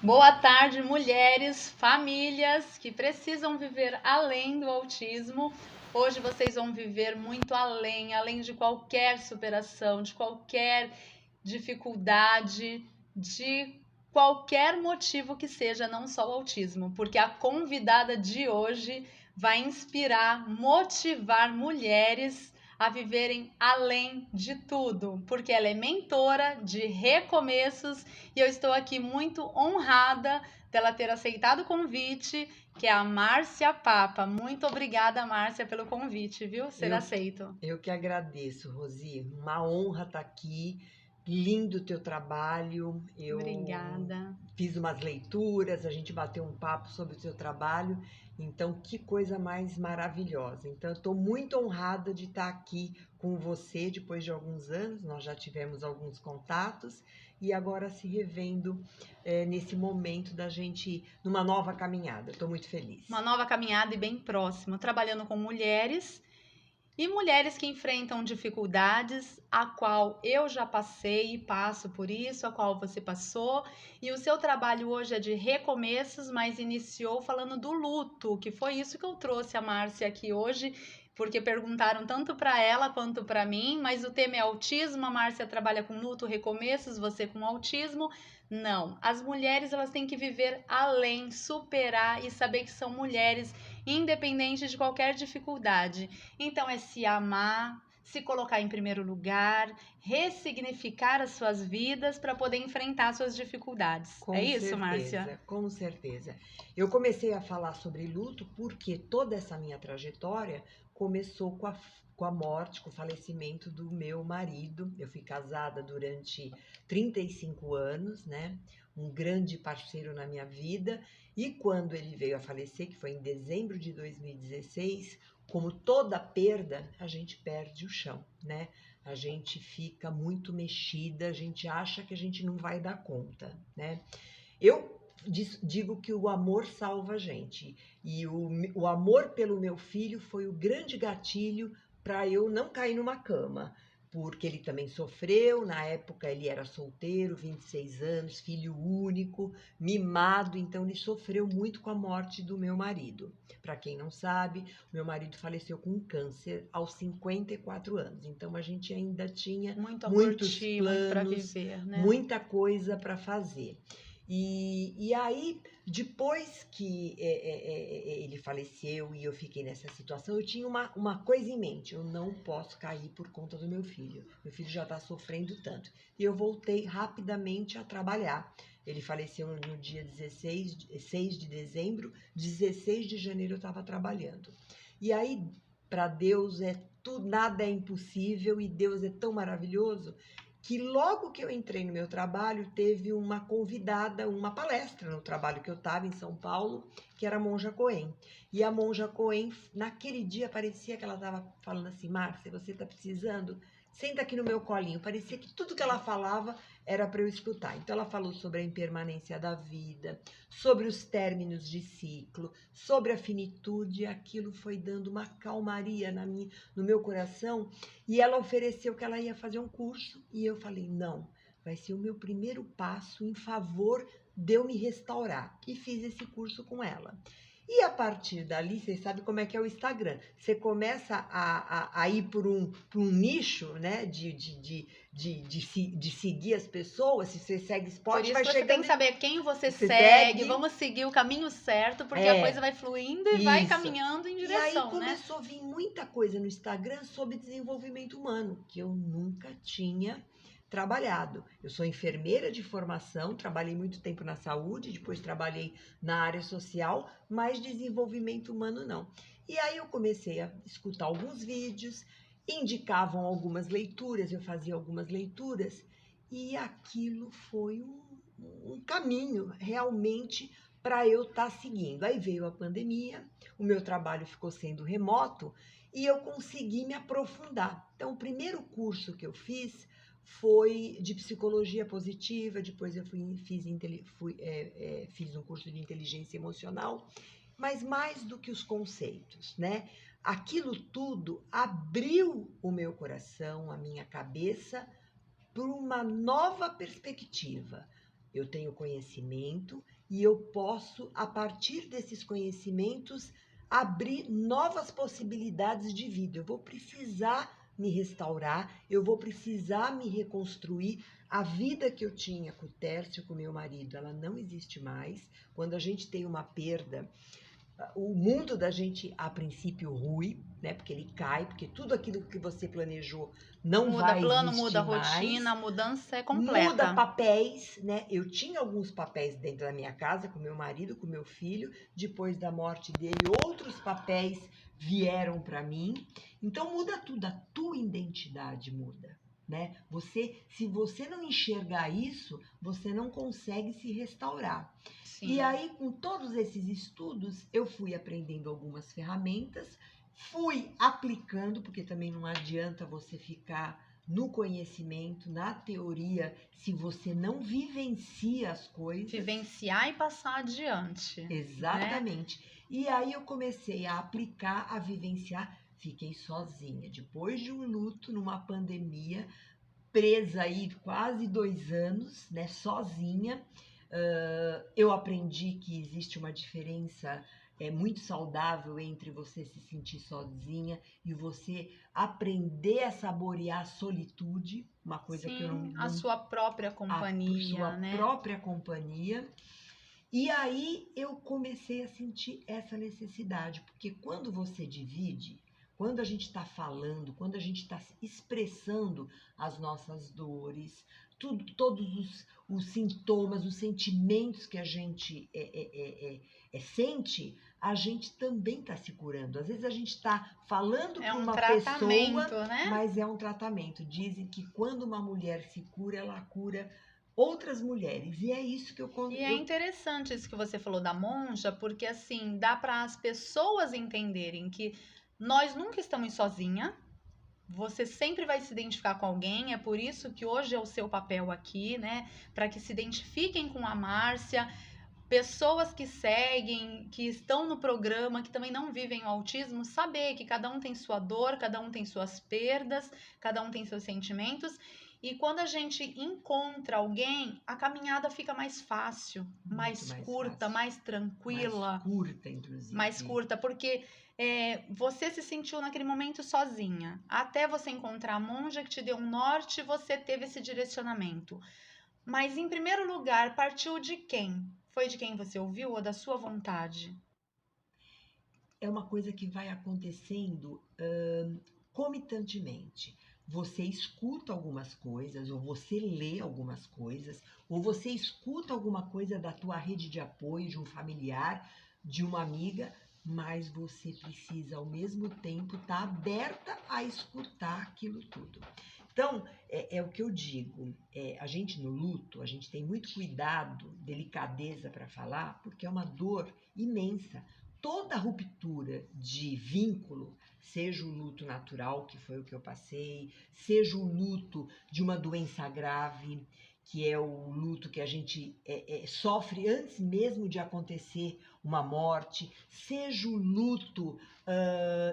Boa tarde, mulheres, famílias que precisam viver além do autismo. Hoje vocês vão viver muito além de qualquer superação, de qualquer dificuldade, de qualquer motivo que seja, não só o autismo, porque a convidada de hoje vai inspirar, motivar mulheres a viverem além de tudo, porque ela é mentora de recomeços e eu estou aqui muito honrada dela ter aceitado o convite, que é a Márcia Papa. Muito obrigada, Márcia, pelo convite, viu? Ser aceito. Eu que agradeço, Rosi. Uma honra estar aqui. Lindo o teu trabalho. Obrigada. Fiz umas leituras, a gente bateu um papo sobre o teu trabalho. Então, que coisa mais maravilhosa. Então, eu estou muito honrada de estar aqui com você depois de alguns anos. Nós já tivemos alguns contatos e agora se revendo nesse momento da gente numa nova caminhada. Estou muito feliz. Uma nova caminhada e bem próxima, trabalhando com mulheres e mulheres que enfrentam dificuldades, a qual eu já passei e passo por isso, a qual você passou. E o seu trabalho hoje é de recomeços, mas iniciou falando do luto, que foi isso que eu trouxe a Márcia aqui hoje, porque perguntaram tanto para ela quanto para mim, mas o tema é autismo, a Márcia trabalha com luto, recomeços, você com autismo. Não, as mulheres elas têm que viver além, superar e saber que são mulheres, independente de qualquer dificuldade. Então é se amar, se colocar em primeiro lugar, ressignificar as suas vidas para poder enfrentar suas dificuldades. Com É isso, certeza, Márcia? com certeza. Eu comecei a falar sobre luto porque toda essa minha trajetória começou com a morte, com o falecimento do meu marido. Eu fui casada durante 35 anos, né? Um grande parceiro na minha vida. E quando ele veio a falecer, que foi em dezembro de 2016, como toda perda, a gente perde o chão, né? A gente fica muito mexida, a gente acha que a gente não vai dar conta, né? Eu digo que o amor salva a gente. E o amor pelo meu filho foi o grande gatilho para eu não cair numa cama. Porque ele também sofreu, na época ele era solteiro, 26 anos, filho único, mimado, então ele sofreu muito com a morte do meu marido. Para quem não sabe, meu marido faleceu com câncer aos 54 anos, então a gente ainda tinha Muito a muitos curtir, muito para planos, viver, né? muita coisa para fazer. E aí, depois que ele faleceu e eu fiquei nessa situação, eu tinha uma coisa em mente: eu não posso cair por conta do meu filho. Meu filho já está sofrendo tanto. E eu voltei rapidamente a trabalhar. Ele faleceu no dia 6 de dezembro, 16 de janeiro eu estava trabalhando. E aí, para Deus tudo, nada é impossível e Deus é tão maravilhoso que logo que eu entrei no meu trabalho, teve uma convidada, uma palestra no trabalho que eu estava em São Paulo, que era a Monja Coen. E a Monja Coen, naquele dia, parecia que ela estava falando assim: Márcia, você está precisando? Senta aqui no meu colinho. Parecia que tudo que ela falava era para eu escutar. Então, ela falou sobre a impermanência da vida, sobre os términos de ciclo, sobre a finitude, e aquilo foi dando uma calmaria no meu coração. E ela ofereceu que ela ia fazer um curso e eu falei: não, vai ser o meu primeiro passo em favor de eu me restaurar. E fiz esse curso com ela. E a partir dali, vocês sabem como é que é o Instagram. Você começa a ir por um nicho, né? De seguir as pessoas. Se você segue esporte, Por isso vai que você tem chegando. que saber quem você Você segue, segue. vamos seguir o caminho certo, porque a coisa vai fluindo e vai Isso. caminhando em E aí direção, né? começou a vir muita coisa no Instagram sobre desenvolvimento humano, que eu nunca tinha trabalhado. Eu sou enfermeira de formação, trabalhei muito tempo na saúde, depois trabalhei na área social, mas desenvolvimento humano não. E aí eu comecei a escutar alguns vídeos, indicavam algumas leituras, eu fazia algumas leituras, e aquilo foi um caminho realmente para eu estar seguindo. Aí veio a pandemia, o meu trabalho ficou sendo remoto e eu consegui me aprofundar. Então, o primeiro curso que eu fiz foi de psicologia positiva, depois eu fiz um curso de inteligência emocional, mas mais do que os conceitos, né? Aquilo tudo abriu o meu coração, a minha cabeça, para uma nova perspectiva. eu tenho conhecimento e eu posso, a partir desses conhecimentos, abrir novas possibilidades de vida. Eu vou precisar me restaurar, eu vou precisar me reconstruir. A vida que eu tinha com o Tércio, com meu marido, ela não existe mais. Quando a gente tem uma perda, o mundo da gente, a princípio, rui, né? Porque ele cai, porque tudo aquilo que você planejou não Muda vai plano, existir muda mais. rotina, a mudança é Muda completa. papéis, né? Eu tinha alguns papéis dentro da minha casa, com meu marido, com meu filho. Depois da morte dele, outros papéis vieram para mim. Então muda tudo, a tua identidade muda, né? Se você não enxergar isso, você não consegue se restaurar. E Sim. aí, com todos esses estudos, eu fui aprendendo algumas ferramentas, fui aplicando, porque também não adianta você ficar no conhecimento, na teoria, se você não vivencia as coisas. Vivenciar e passar adiante. Né? Exatamente. E aí eu comecei a aplicar, a vivenciar, fiquei sozinha. Depois de um luto, numa pandemia, presa aí quase 2 anos, né, sozinha. Eu aprendi que existe uma diferença muito saudável entre você se sentir sozinha e você aprender a saborear a solitude, uma coisa que eu Sim, não a sua própria a companhia, sua né? própria companhia. E aí eu comecei a sentir essa necessidade, porque quando você divide, quando a gente está falando, quando a gente está expressando as nossas dores, todos os sintomas, os sentimentos que a gente sente, a gente também está se curando. Às vezes a gente está falando É para um uma tratamento, pessoa, né? mas é um tratamento. Dizem que quando uma mulher se cura, ela cura outras mulheres. E é isso que E é interessante isso que você falou da monja, porque assim, dá para as pessoas entenderem que nós nunca estamos sozinha. Você sempre vai se identificar com alguém, é por isso que hoje é o seu papel aqui, né? Para que se identifiquem com a Márcia, pessoas que seguem, que estão no programa, que também não vivem o autismo, saber que cada um tem sua dor, cada um tem suas perdas, cada um tem seus sentimentos. E quando a gente encontra alguém, a caminhada fica mais fácil, mais curta, fácil, mais tranquila. mais curta, inclusive. Mais curta, porque você se sentiu naquele momento sozinha. Até você encontrar a monja que te deu um norte, você teve esse direcionamento. Mas, em primeiro lugar, partiu de quem? Foi de quem você ouviu ou da sua vontade? É uma coisa que vai acontecendo comitantemente. Você escuta algumas coisas, ou você lê algumas coisas, ou você escuta alguma coisa da tua rede de apoio, de um familiar, de uma amiga, mas você precisa, ao mesmo tempo, estar aberta a escutar aquilo tudo. Então, é o que eu digo, a gente no luto, a gente tem muito cuidado, delicadeza para falar, porque é uma dor imensa. Toda ruptura de vínculo, seja o luto natural, que foi o que eu passei, seja o luto de uma doença grave, que é o luto que a gente sofre antes mesmo de acontecer uma morte, seja o luto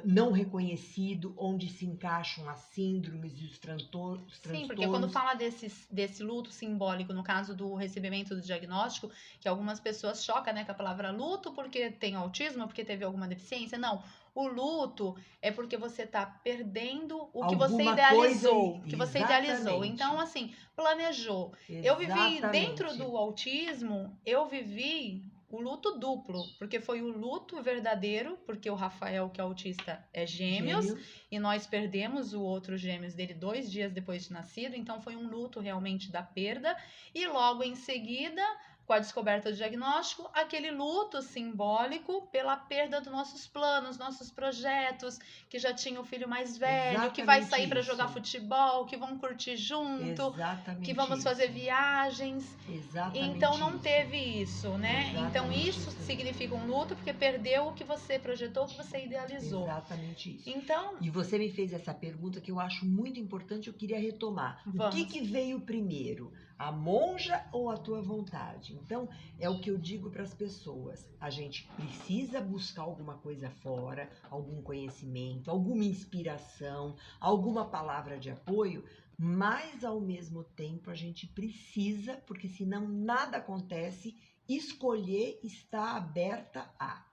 não reconhecido, onde se encaixam as síndromes e os transtornos. Sim, porque quando fala desse luto simbólico, no caso do recebimento do diagnóstico, que algumas pessoas chocam, né, com a palavra luto porque tem autismo, porque teve alguma deficiência. Não, o luto é porque você está perdendo o que você idealizou. Que você idealizou. Então, assim, planejou. Eu vivi dentro do autismo, eu vivi o luto duplo, porque foi o luto verdadeiro, porque o Rafael, que é autista, é gêmeos, e nós perdemos o outro gêmeos dele 2 dias depois de nascido, então foi um luto realmente da perda, e logo em seguida, com a descoberta do diagnóstico, aquele luto simbólico pela perda dos nossos planos, nossos projetos, que já tinha o filho mais velho, que vai sair para jogar futebol, que vão curtir junto, que vamos fazer viagens. Então não teve isso, né? Então isso significa um luto porque perdeu o que você projetou, o que você idealizou. Exatamente isso. Então, e você me fez essa pergunta que eu acho muito importante, eu queria retomar. O que veio primeiro? A monja ou a tua vontade? Então, é o que eu digo para as pessoas. A gente precisa buscar alguma coisa fora, algum conhecimento, alguma inspiração, alguma palavra de apoio, mas ao mesmo tempo a gente precisa, porque senão nada acontece, escolher estar aberta a.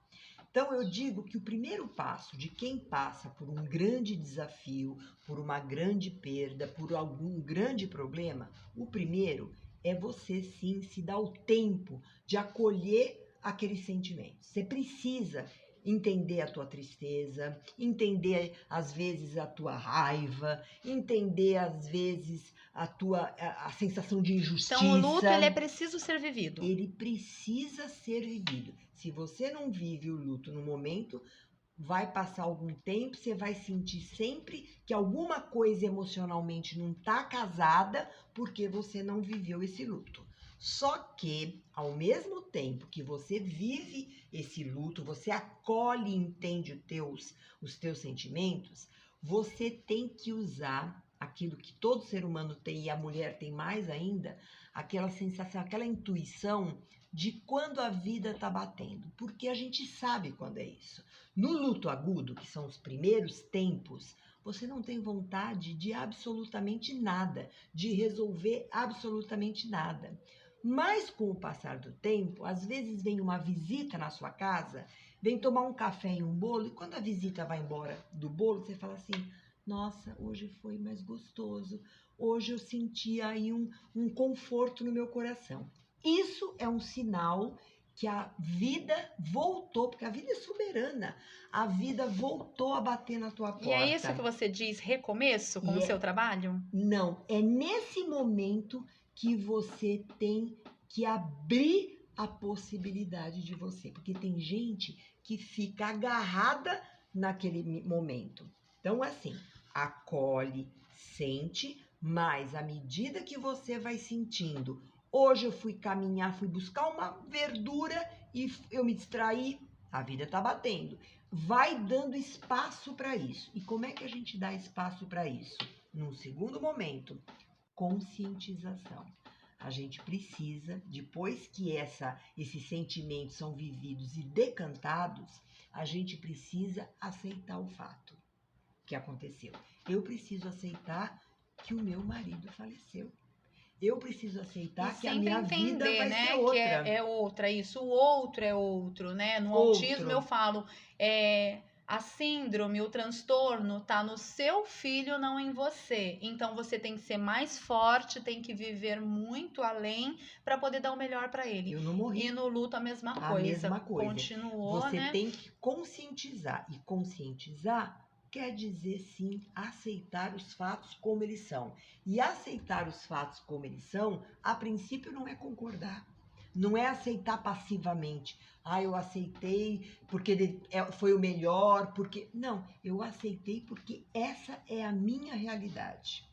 Então, eu digo que o primeiro passo de quem passa por um grande desafio, por uma grande perda, por algum grande problema, o primeiro é você sim se dar o tempo de acolher aqueles sentimentos. Você precisa entender a tua tristeza, entender às vezes a tua raiva, entender às vezes a sensação de Então, o luto, ele é injustiça. preciso ser vivido. Ele precisa ser vivido. Se você não vive o luto no momento, vai passar algum tempo, você vai sentir sempre que alguma coisa emocionalmente não está casada porque você não viveu esse luto. Só que, ao mesmo tempo que você vive esse luto, você acolhe e entende os teus sentimentos, você tem que usar aquilo que todo ser humano tem e a mulher tem mais ainda, aquela sensação, aquela intuição de quando a vida está batendo, porque a gente sabe quando é isso. No luto agudo, que são os primeiros tempos, você não tem vontade de absolutamente nada, de resolver absolutamente nada. Mas com o passar do tempo, às vezes vem uma visita na sua casa, vem tomar um café e um bolo, e quando a visita vai embora do bolo, você fala assim: nossa, hoje foi mais gostoso, hoje eu senti aí um conforto no meu coração. Isso é um sinal que a vida voltou, porque a vida é soberana, a vida voltou a bater na tua E é isso que porta. você diz recomeço com E o seu trabalho? não, é nesse momento que você tem que abrir a possibilidade de você, porque tem gente que fica agarrada naquele momento. Então, assim, acolhe, sente, mas à medida que você vai sentindo, hoje eu fui caminhar, fui buscar uma verdura e eu me distraí, a vida tá batendo. Vai dando espaço para isso. E como é que a gente dá espaço para isso? Num segundo momento, conscientização. A gente precisa, depois que esses sentimentos são vividos e decantados, a gente precisa aceitar o fato que aconteceu. Eu preciso aceitar que o meu marido faleceu. Eu preciso E aceitar que a sempre minha vida entender, vai ser né, que outra. é outra, isso, o outro é outro, né? No autismo eu Outro. falo, a síndrome, o transtorno tá no seu filho, não em você. Então você tem que ser mais forte, tem que viver muito além para poder dar o melhor para ele. Eu não E morri. no luto a mesma A coisa, mesma coisa. continuou, Você né? tem que conscientizar. E conscientizar quer dizer, sim, aceitar os fatos como eles são. E aceitar os fatos como eles são, a princípio, não é concordar. Não é aceitar passivamente. Ah, eu aceitei porque foi o melhor, porque. Não, eu aceitei porque essa é a minha realidade.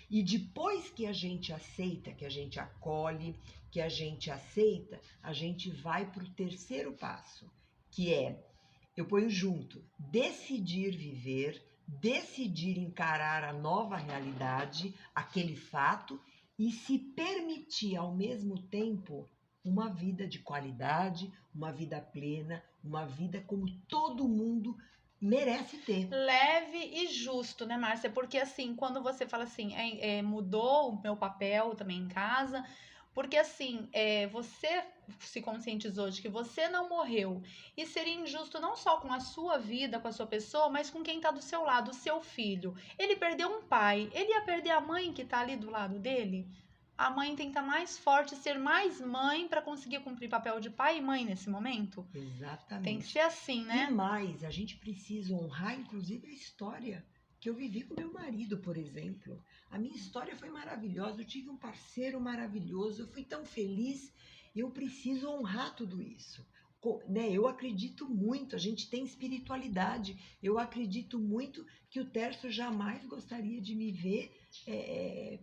E depois que a gente aceita, que a gente acolhe, que a gente aceita, a gente vai para o terceiro passo, que é, eu ponho junto, decidir viver, decidir encarar a nova realidade, aquele fato, e se permitir ao mesmo tempo uma vida de qualidade, uma vida plena, uma vida como todo mundo merece ter. Leve e justo, né, Márcia? Porque assim, quando você fala assim, mudou o meu papel também em casa, porque assim, você se conscientizou de que você não morreu e seria injusto não só com a sua vida, com a sua pessoa, mas com quem tá do seu lado, o seu filho. Ele perdeu um pai, ele ia perder a mãe que tá ali do lado dele? A mãe tem que estar mais forte, ser mais mãe para conseguir cumprir papel de pai e mãe nesse momento. Tem que Exatamente. ser assim, E né? mais, a gente precisa honrar, inclusive, a história que eu vivi com meu marido, por exemplo. A minha história foi maravilhosa, eu tive um parceiro maravilhoso, eu fui tão feliz. Eu preciso honrar tudo isso. Né? Eu acredito muito, a gente tem espiritualidade. Eu acredito muito que o Tércio jamais gostaria de me ver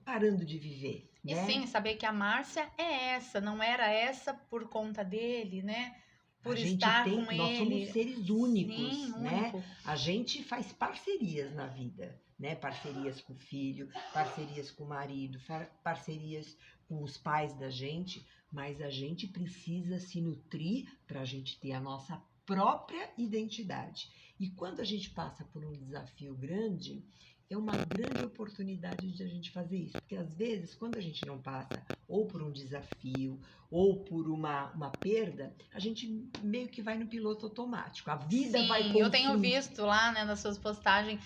parando de viver, E né? sim, saber que a Márcia é essa, não era essa por conta dele, né? A Por gente estar tem, com nós somos ele. seres Sim, únicos, né? único. A gente faz parcerias na vida, né? Parcerias com o filho, parcerias com o marido, parcerias com os pais da gente, mas a gente precisa se nutrir para a gente ter a nossa própria identidade. E quando a gente passa por um desafio grande, é uma grande oportunidade de a gente fazer isso. Porque às vezes, quando a gente não passa ou por um desafio ou por uma perda, a gente meio que vai no piloto automático. A vida vai Sim, eu tenho visto lá, né, nas suas postagens,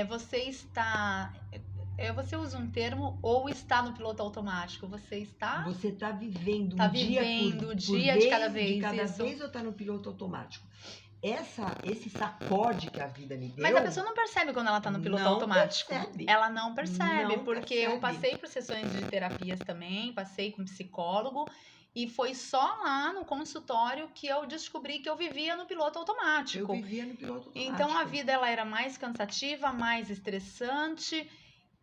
você está. Você usa um termo ou está no piloto automático? Você está. Você está vivendo Tá um dia vivendo o por dia vez, de vez, cada isso. vez, ou está no piloto automático? Esse sacode que a vida me deu. Mas a pessoa não percebe quando ela tá no piloto não automático. percebe. Ela não percebe, Não porque percebe. eu passei por sessões de terapias também, passei com psicólogo, e foi só lá no consultório que eu descobri que eu vivia no piloto Eu automático. vivia no piloto automático. Então a vida ela era mais cansativa, mais estressante.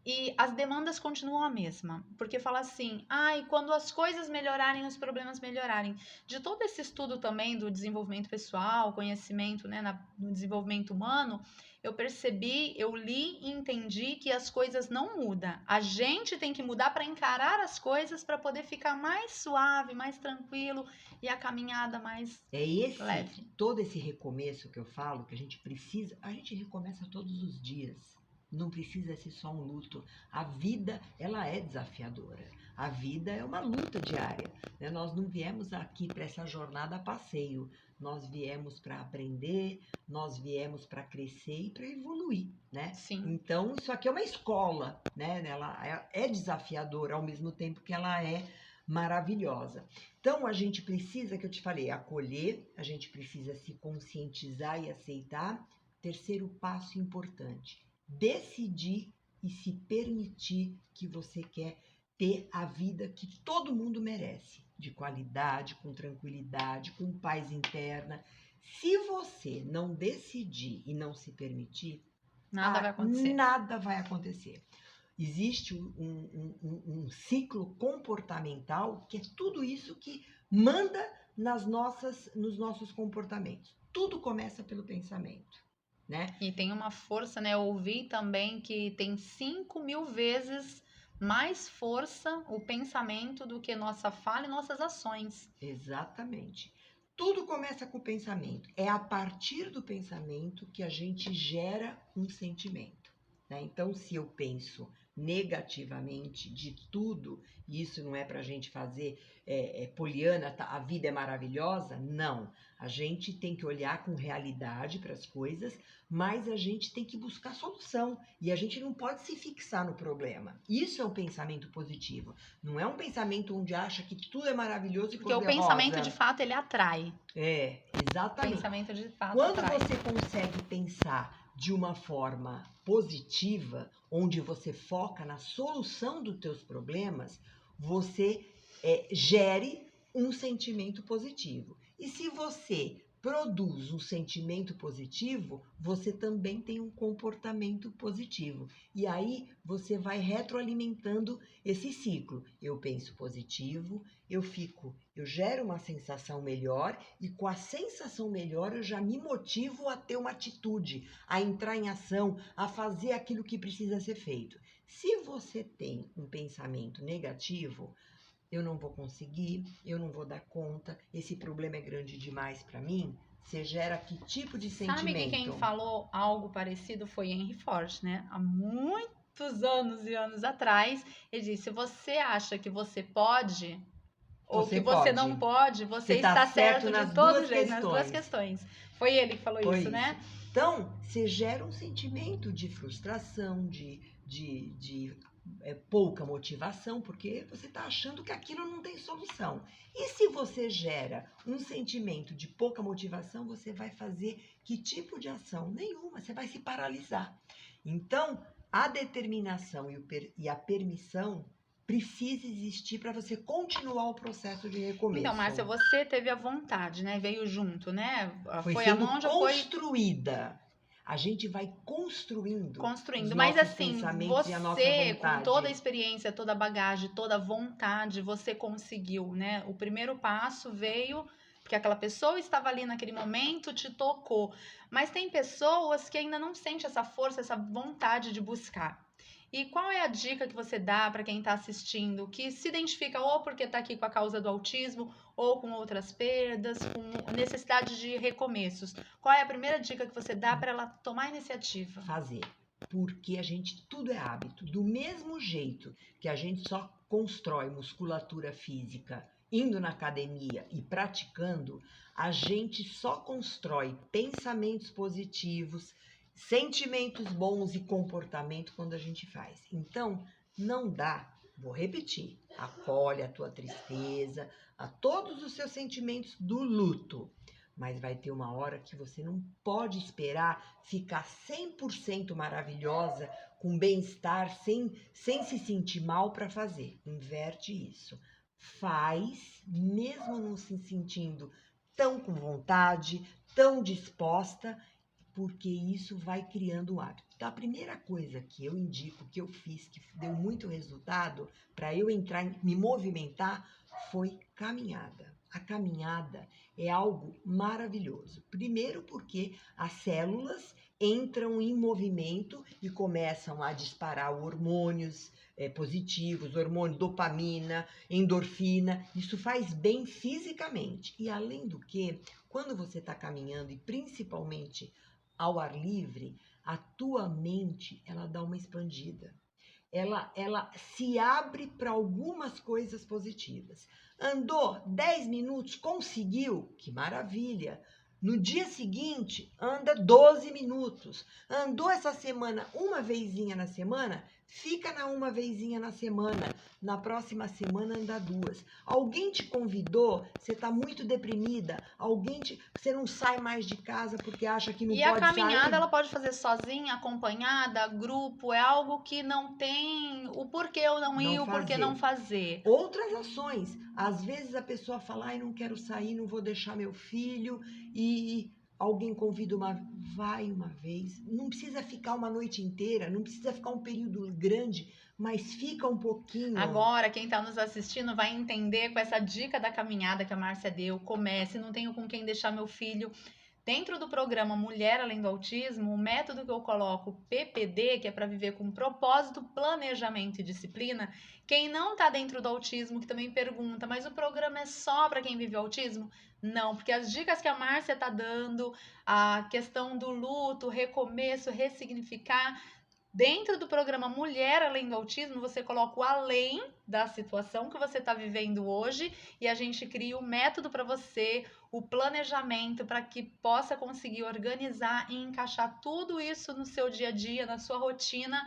E as demandas continuam a mesma, porque fala assim, e quando as coisas melhorarem, os problemas melhorarem. De todo esse estudo também do desenvolvimento pessoal, conhecimento, né, no desenvolvimento humano, eu percebi, eu li e entendi que as coisas não mudam. A gente tem que mudar para encarar as coisas para poder ficar mais suave, mais tranquilo e a caminhada mais leve. Todo esse recomeço que eu falo, que a gente recomeça todos os dias. Não precisa ser só um luto. A vida, ela é desafiadora. A vida é uma luta diária, né? Nós não viemos aqui para essa jornada a passeio. Nós viemos para aprender, nós viemos para crescer e para evoluir, né? Sim. Então, isso aqui é uma escola, né? Ela é desafiadora ao mesmo tempo que ela é maravilhosa. Então, a gente precisa, que eu te falei, acolher, a gente precisa se conscientizar e aceitar. Terceiro passo importante: decidir e se permitir que você quer ter a vida que todo mundo merece, de qualidade, com tranquilidade, com paz interna. Se você não decidir e não se permitir, Nada vai acontecer. Nada vai acontecer. Existe um ciclo comportamental que é tudo isso que manda nos nossos comportamentos. Tudo começa pelo pensamento, né? E tem uma força, né? Eu ouvi também que tem 5.000 vezes mais força o pensamento do que nossa fala e nossas ações. Exatamente. Tudo começa com o pensamento. É a partir do pensamento que a gente gera um sentimento, né? Então, se eu penso negativamente de tudo, e isso não é para a gente fazer poliana, a vida é maravilhosa, não. A gente tem que olhar com realidade para as coisas, mas a gente tem que buscar solução, e a gente não pode se fixar no problema. Isso é um pensamento positivo, não é um pensamento onde acha que tudo é maravilhoso e Porque o cor-de-rosa. pensamento, de fato, ele atrai. O Exatamente. pensamento, de fato, Quando atrai. você consegue pensar de uma forma positiva, onde você foca na solução dos teus problemas, você gere um sentimento positivo. E se você produz um sentimento positivo, você também tem um comportamento positivo. E aí você vai retroalimentando esse ciclo. Eu penso positivo, eu gero uma sensação melhor, e com a sensação melhor eu já me motivo a ter uma atitude, a entrar em ação, a fazer aquilo que precisa ser feito. Se você tem um pensamento negativo, eu não vou conseguir, eu não vou dar conta, esse problema é grande demais para mim, você gera que tipo de sentimento? Sabe que quem falou algo parecido foi Henry Ford, né? Há muitos anos e anos atrás, ele disse: você acha que você pode ou que você não pode, você está certo de todo jeito, nas duas questões. Foi ele que falou isso, né? Então, você gera um sentimento de frustração, de pouca motivação, porque você está achando que aquilo não tem solução. E se você gera um sentimento de pouca motivação, você vai fazer que tipo de ação? Nenhuma, você vai se paralisar. Então, a determinação e a permissão precisa existir para você continuar o processo de recomeço. Então, Márcia, você teve a vontade, né? Veio junto, né? Foi a mão, já foi construída. A gente vai construindo. Mas assim, você, a nossa vontade, com toda a experiência, toda a bagagem, toda a vontade, você conseguiu, né? O primeiro passo veio porque aquela pessoa estava ali naquele momento, te tocou. Mas tem pessoas que ainda não sentem essa força, essa vontade de buscar. E qual é a dica que você dá para quem está assistindo, que se identifica ou porque está aqui com a causa do autismo, ou com outras perdas, com necessidade de recomeços? Qual é a primeira dica que você dá para ela tomar a iniciativa? Fazer. porque tudo é hábito. Do mesmo jeito que a gente só constrói musculatura física indo na academia e praticando, a gente só constrói pensamentos positivos, sentimentos bons e comportamento quando a gente faz. Então, não dá, vou repetir, acolhe a tua tristeza, a todos os seus sentimentos do luto. Mas vai ter uma hora que você não pode esperar ficar 100% maravilhosa, com bem-estar, sem se sentir mal para fazer. Inverte isso. Faz, mesmo não se sentindo tão com vontade, tão disposta, porque isso vai criando um hábito. Então, a primeira coisa que eu indico, que eu fiz, que deu muito resultado para eu entrar, me movimentar, foi caminhada. A caminhada é algo maravilhoso. Primeiro porque as células entram em movimento e começam a disparar hormônios positivos, hormônio dopamina, endorfina. Isso faz bem fisicamente. E além do que, quando você está caminhando e principalmente ao ar livre, a tua mente ela dá uma expandida. Ela se abre para algumas coisas positivas. Andou 10 minutos, conseguiu? Que maravilha! No dia seguinte, anda 12 minutos. Andou essa semana uma vezinha na semana? Fica na uma vezinha na semana. Na próxima semana, anda 2. Alguém te convidou? Você está muito deprimida? Você não sai mais de casa porque acha que não E pode a sair? caminhada ela pode fazer sozinha, acompanhada, grupo, é algo que não tem o porquê eu não ir, o porquê não fazer. Outras ações. Às vezes a pessoa fala, ai, não quero sair, não vou deixar meu filho, e alguém convida vai uma vez. Não precisa ficar uma noite inteira, não precisa ficar um período grande, mas fica um pouquinho. Agora, quem está nos assistindo vai entender com essa dica da caminhada que a Márcia deu. Comece, não tenho com quem deixar meu filho. Dentro do programa Mulher Além do Autismo, o método que eu coloco, PPD, que é para viver com propósito, planejamento e disciplina, quem não está dentro do autismo, que também pergunta, mas o programa é só para quem vive o autismo? Não, porque as dicas que a Márcia está dando, a questão do luto, recomeço, ressignificar, dentro do programa Mulher Além do Autismo, você coloca o além da situação que você está vivendo hoje e a gente cria o método para você, o planejamento para que possa conseguir organizar e encaixar tudo isso no seu dia a dia, na sua rotina,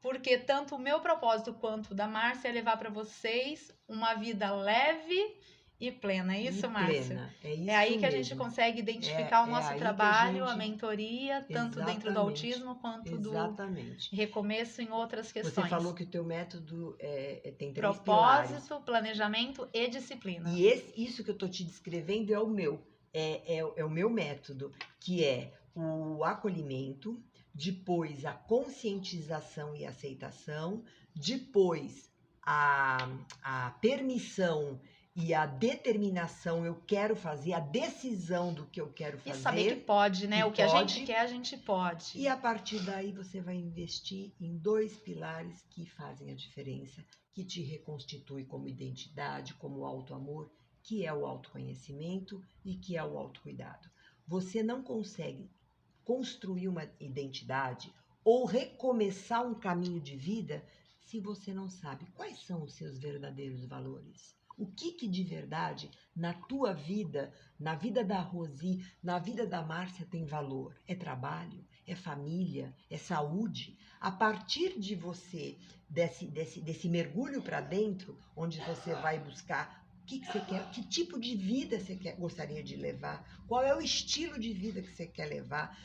porque tanto o meu propósito quanto o da Márcia é levar para vocês uma vida leve e plena. É isso, Márcia? É isso É aí que a mesmo. gente consegue identificar o nosso trabalho, a mentoria, tanto dentro do autismo quanto do recomeço em outras questões. Você falou que o teu método tem 3 propósito, pilares. Planejamento e disciplina. E isso que eu estou te descrevendo é o meu. É o meu método, que é o acolhimento, depois a conscientização e aceitação, depois a permissão e a determinação, eu quero fazer, a decisão do que eu quero fazer. E saber que pode, né? O que a gente quer, a gente pode. E a partir daí você vai investir em 2 pilares que fazem a diferença, que te reconstitui como identidade, como auto-amor, que é o autoconhecimento e que é o autocuidado. Você não consegue construir uma identidade ou recomeçar um caminho de vida se você não sabe quais são os seus verdadeiros valores. O que de verdade na tua vida, na vida da Rosi, na vida da Márcia tem valor? É trabalho? É família? É saúde? A partir de você, desse mergulho para dentro, onde você vai buscar o que você quer, que tipo de vida você gostaria de levar, qual é o estilo de vida que você quer levar,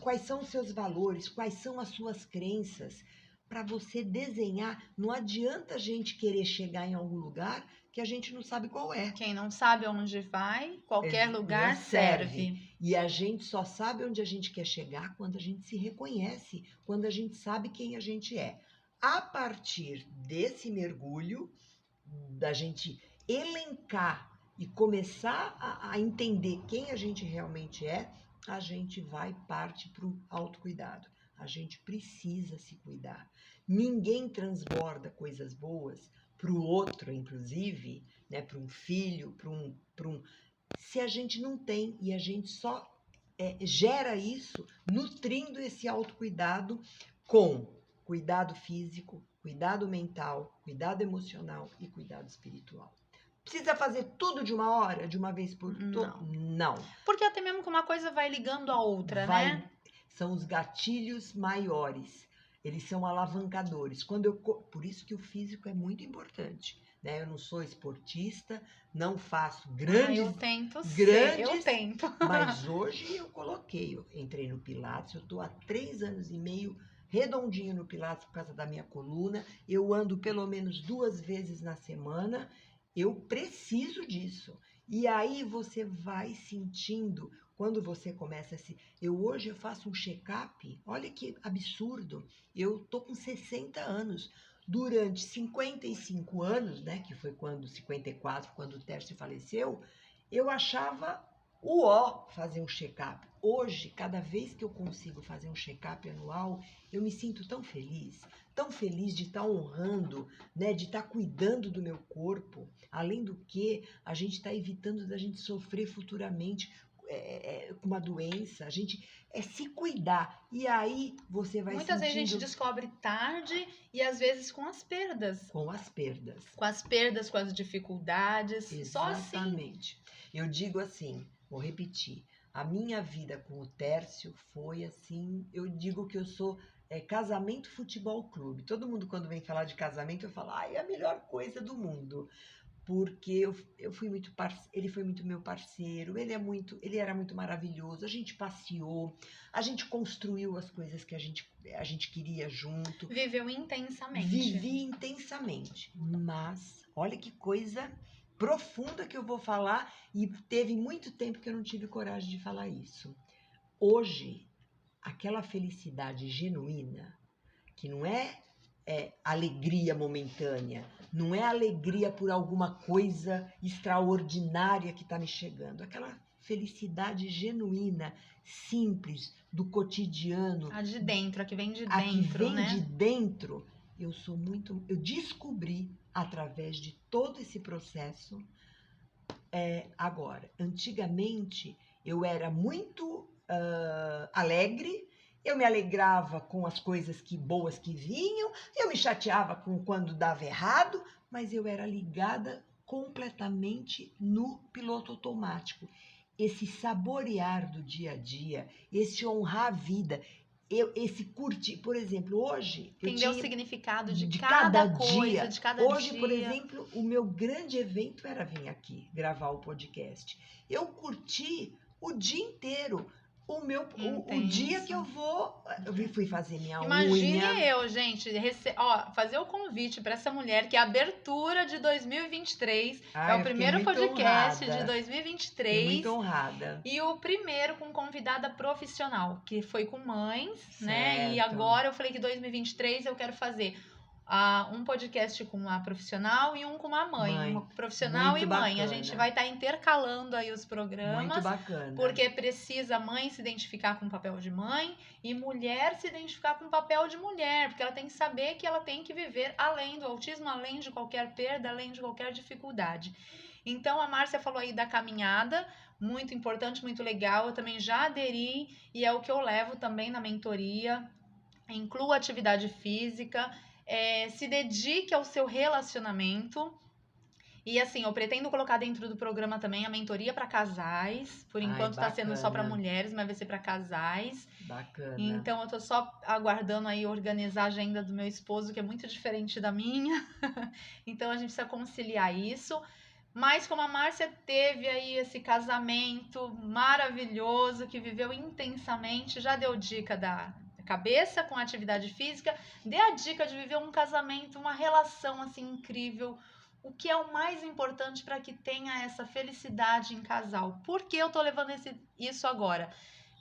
quais são os seus valores, quais são as suas crenças, para você desenhar. Não adianta a gente querer chegar em algum lugar que a gente não sabe qual é. Quem não sabe onde vai, qualquer lugar serve. E a gente só sabe onde a gente quer chegar quando a gente se reconhece, quando a gente sabe quem a gente é. A partir desse mergulho, da gente elencar e começar a entender quem a gente realmente é, a gente parte para o autocuidado. A gente precisa se cuidar. Ninguém transborda coisas boas para o outro, inclusive, né, para um filho, se a gente não tem, e a gente só gera isso, nutrindo esse autocuidado com cuidado físico, cuidado mental, cuidado emocional e cuidado espiritual. Precisa fazer tudo de uma hora, de uma vez por todas? Não. Porque até mesmo que uma coisa vai ligando a outra, né? São os gatilhos maiores. Eles são alavancadores. Por isso que o físico é muito importante. Né? Eu não sou esportista, não faço grandes... eu tento ser, eu tento. Mas hoje eu entrei no Pilates, eu estou há 3 anos e meio redondinho no Pilates por causa da minha coluna. Eu ando pelo menos 2 vezes na semana. Eu preciso disso. E aí você vai sentindo, quando você começa a se... Hoje eu faço um check-up, olha que absurdo. Eu tô com 60 anos. Durante 55 anos, né, que foi 54, quando o Tércio faleceu, eu achava fazer um check-up. Hoje, cada vez que eu consigo fazer um check-up anual, eu me sinto tão feliz de estar honrando, né, de estar cuidando do meu corpo. Além do que, a gente está evitando da gente sofrer futuramente com uma doença. A gente se cuidar. E aí você vai Muitas vezes a gente descobre tarde e às vezes com as perdas. Com as perdas. Com as perdas, com as dificuldades. Exatamente. Só assim. Eu digo assim, vou repetir. A minha vida com o Tércio foi assim, eu digo que eu sou casamento futebol clube. Todo mundo quando vem falar de casamento, eu falo, é a melhor coisa do mundo. Porque eu fui muito ele foi muito meu parceiro, ele era muito maravilhoso, a gente passeou, a gente construiu as coisas que a gente queria junto. Viveu intensamente. Vivi intensamente, mas olha que coisa profunda que eu vou falar, e teve muito tempo que eu não tive coragem de falar isso. Hoje, aquela felicidade genuína, que não é alegria momentânea, não é alegria por alguma coisa extraordinária que está me chegando, aquela felicidade genuína, simples, do cotidiano. A de dentro, a que vem de dentro, a que vem né? de dentro, eu descobri através de todo esse processo. Agora, antigamente eu era muito alegre. Eu me alegrava com as coisas boas que vinham, eu me chateava quando dava errado, mas eu era ligada completamente no piloto automático. Esse saborear do dia a dia, esse honrar a vida, esse curtir, por exemplo, hoje... Entender o significado de cada coisa, dia. De cada hoje, dia. Por exemplo, o meu grande evento era vir aqui, gravar o podcast. Eu curti o dia inteiro. O dia que eu fui fazer minha unha. Imagine eu, gente, fazer o convite para essa mulher, que é a abertura de 2023. É o primeiro podcast de 2023. Fiquei muito honrada. E o primeiro com convidada profissional, que foi com mães, né? E agora eu falei que 2023 eu quero fazer um podcast com uma profissional e um com uma mãe. Uma profissional muito e mãe. Bacana. A gente vai estar intercalando aí os programas. Muito bacana. Porque precisa mãe se identificar com o papel de mãe e mulher se identificar com o papel de mulher. Porque ela tem que saber que ela tem que viver além do autismo, além de qualquer perda, além de qualquer dificuldade. Então, a Márcia falou aí da caminhada, muito importante, muito legal. Eu também já aderi e é o que eu levo também na mentoria. Inclua atividade física. Se dedique ao seu relacionamento. E assim, eu pretendo colocar dentro do programa também a mentoria para casais. Por enquanto está sendo só para mulheres, mas vai ser para casais. Bacana. Então eu tô só aguardando aí organizar a agenda do meu esposo, que é muito diferente da minha. Então a gente precisa conciliar isso. Mas como a Márcia teve aí esse casamento maravilhoso, que viveu intensamente, já deu dica da cabeça com a atividade física, dê a dica de viver um casamento, uma relação assim incrível. O que é o mais importante para que tenha essa felicidade em casal? Por que eu tô levando isso agora?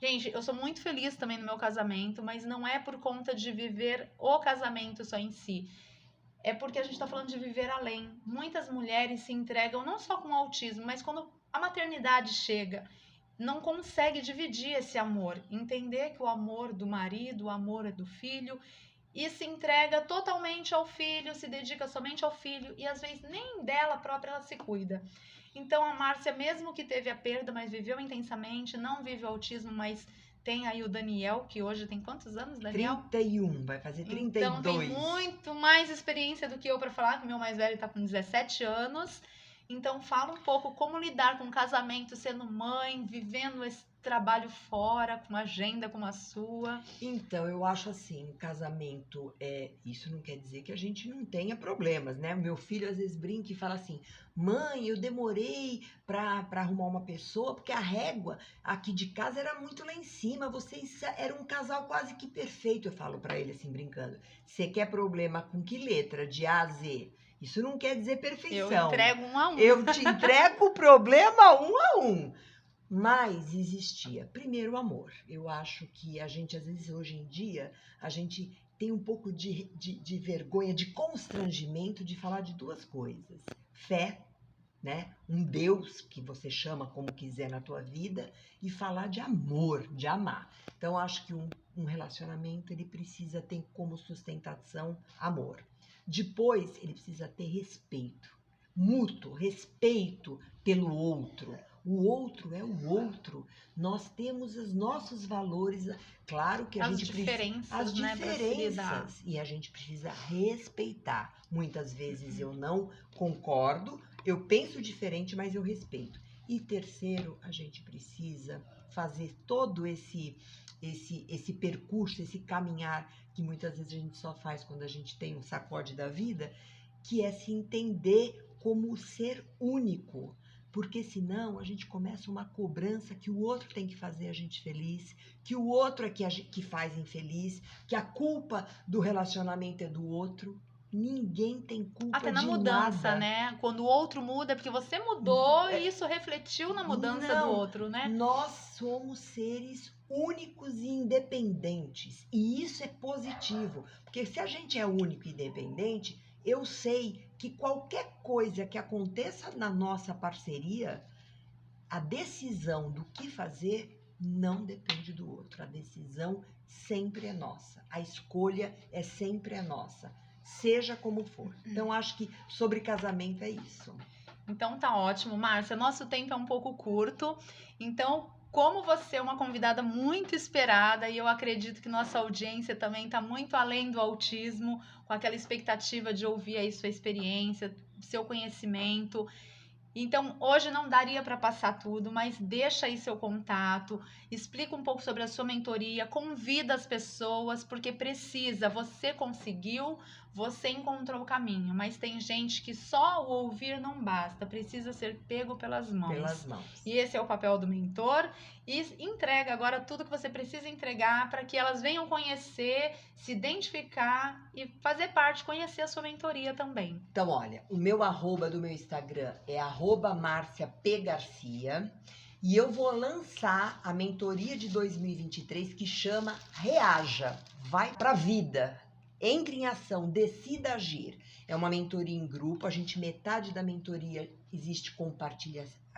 Gente, eu sou muito feliz também no meu casamento, mas não é por conta de viver o casamento só em si. É porque a gente está falando de viver além. Muitas mulheres se entregam não só com o autismo, mas quando a maternidade chega, não consegue dividir esse amor, entender que o amor do marido, o amor é do filho, e se entrega totalmente ao filho, se dedica somente ao filho, e às vezes nem dela própria ela se cuida. Então a Márcia, mesmo que teve a perda, mas viveu intensamente, não vive o autismo, mas tem aí o Daniel, que hoje tem quantos anos, Daniel? 31, vai fazer 32. Então tem muito mais experiência do que eu para falar, que o meu mais velho tá com 17 anos. Então fala um pouco como lidar com o casamento, sendo mãe, vivendo esse trabalho fora, com uma agenda como a sua. Então, eu acho assim, casamento, isso não quer dizer que a gente não tenha problemas, né? Meu filho às vezes brinca e fala assim: mãe, eu demorei para arrumar uma pessoa, porque a régua aqui de casa era muito lá em cima, vocês eram um casal quase que perfeito. Eu falo para ele assim, brincando: você quer problema com que letra? De A a Z? Isso não quer dizer perfeição. Eu entrego um a um. Eu te entrego o problema um a um. Mas existia, primeiro, o amor. Eu acho que a gente, às vezes, hoje em dia, a gente tem um pouco de vergonha, de constrangimento de falar de duas coisas. Fé, né? Um Deus que você chama como quiser na tua vida, e falar de amor, de amar. Então, acho que um relacionamento, ele precisa ter como sustentação amor. Depois, ele precisa ter respeito. Mútuo, respeito pelo outro. O outro é o outro. Nós temos os nossos valores. Claro que a gente diferenças, precisa. As né, diferenças. E a gente precisa respeitar. Muitas vezes eu não concordo, eu penso diferente, mas eu respeito. E terceiro, a gente precisa fazer todo esse percurso, esse caminhar que muitas vezes a gente só faz quando a gente tem um sacode da vida, que é se entender como ser único, porque senão a gente começa uma cobrança que o outro tem que fazer a gente feliz, que o outro é que faz infeliz, que a culpa do relacionamento é do outro. Ninguém tem culpa até na de mudança, nada. né? Quando o outro muda, é porque você mudou e isso refletiu na mudança do outro, né? Nós somos seres únicos e independentes, e isso é positivo, porque se a gente é único e independente, eu sei que qualquer coisa que aconteça na nossa parceria, a decisão do que fazer não depende do outro. A decisão sempre é nossa. A escolha é sempre nossa, seja como for. Então, acho que sobre casamento é isso. Então tá ótimo, Márcia. Nosso tempo é um pouco curto, então como você é uma convidada muito esperada e eu acredito que nossa audiência também está muito além do autismo, com aquela expectativa de ouvir aí sua experiência, seu conhecimento. Então, hoje não daria para passar tudo, mas deixa aí seu contato, explica um pouco sobre a sua mentoria, convida as pessoas, porque precisa, você conseguiu, você encontrou o caminho, mas tem gente que só o ouvir não basta, precisa ser pego pelas mãos. Pelas mãos. E esse é o papel do mentor, e entrega agora tudo que você precisa entregar para que elas venham conhecer, se identificar e fazer parte, conhecer a sua mentoria também. Então, olha, o meu arroba do meu Instagram é @marciapgarcia, e eu vou lançar a mentoria de 2023 que chama Reaja, vai pra vida, entre em ação, decida agir. É uma mentoria em grupo, metade da mentoria existe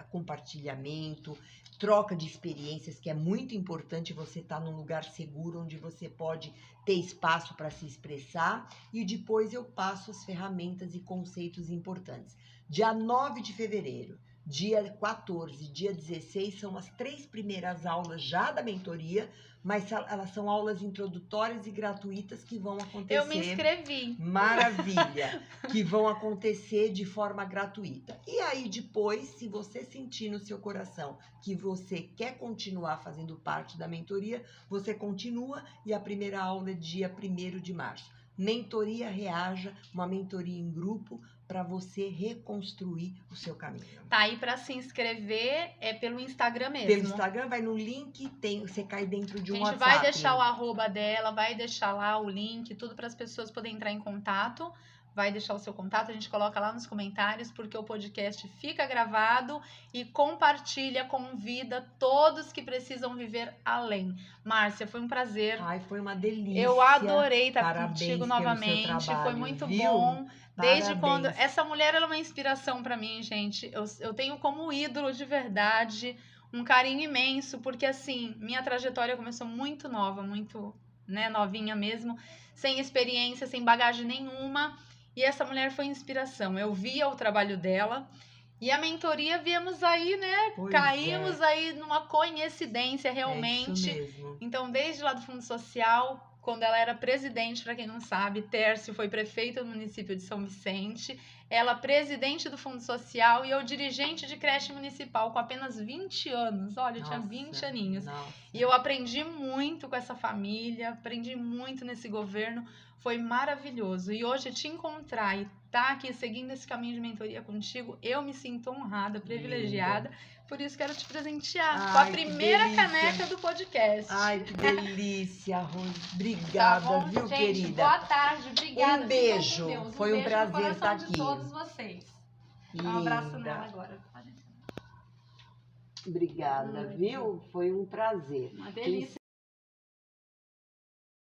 compartilhamento, troca de experiências, que é muito importante você estar num lugar seguro, onde você pode ter espaço para se expressar, e depois eu passo as ferramentas e conceitos importantes. Dia 9 de fevereiro, dia 14, dia 16, são as 3 primeiras aulas já da mentoria, mas elas são aulas introdutórias e gratuitas que vão acontecer. Eu me inscrevi. Maravilha! Que vão acontecer de forma gratuita. E aí depois, se você sentir no seu coração que você quer continuar fazendo parte da mentoria, você continua, e a primeira aula é dia 1º de março. Mentoria Reaja, uma mentoria em grupo para você reconstruir o seu caminho. Tá aí para se inscrever, é pelo Instagram mesmo. Pelo Instagram, vai no link, você cai dentro de um WhatsApp. A gente vai deixar o arroba dela, vai deixar lá o link, tudo para as pessoas poderem entrar em contato. Vai deixar o seu contato, a gente coloca lá nos comentários, porque o podcast fica gravado, e compartilha, convida todos que precisam viver além. Márcia, foi um prazer. Ai, foi uma delícia. Eu adorei estar Parabéns contigo novamente, trabalho, foi muito viu? bom. Desde Parabéns. quando... Essa mulher, ela é uma inspiração para mim, gente. Eu tenho como ídolo de verdade um carinho imenso, porque assim, minha trajetória começou muito nova, muito, né, novinha mesmo, sem experiência, sem bagagem nenhuma. E essa mulher foi inspiração. Eu via o trabalho dela E a mentoria viemos aí, né? Pois Caímos é. aí numa coincidência É realmente. isso mesmo. Então, desde lá do Fundo Social, quando ela era presidente, para quem não sabe, Tércio foi prefeita do município de São Vicente, ela presidente do Fundo Social e eu dirigente de creche municipal com apenas 20 anos. Olha, eu tinha 20 aninhos. Nossa. E eu aprendi muito com essa família, aprendi muito nesse governo, foi maravilhoso. E hoje te encontrar e estar aqui seguindo esse caminho de mentoria contigo, eu me sinto honrada, privilegiada. Por isso quero te presentear com a Ai, que primeira delícia. caneca do podcast. Ai, que delícia, Rose. Tá Obrigada, bom, viu, gente? querida? Boa tarde, obrigada. Um beijo. Fiquem com Deus. Foi um beijo prazer no coração estar de aqui. todos vocês. Dá um abraço Linda. nela agora. Obrigada, viu? Foi um prazer. Uma delícia.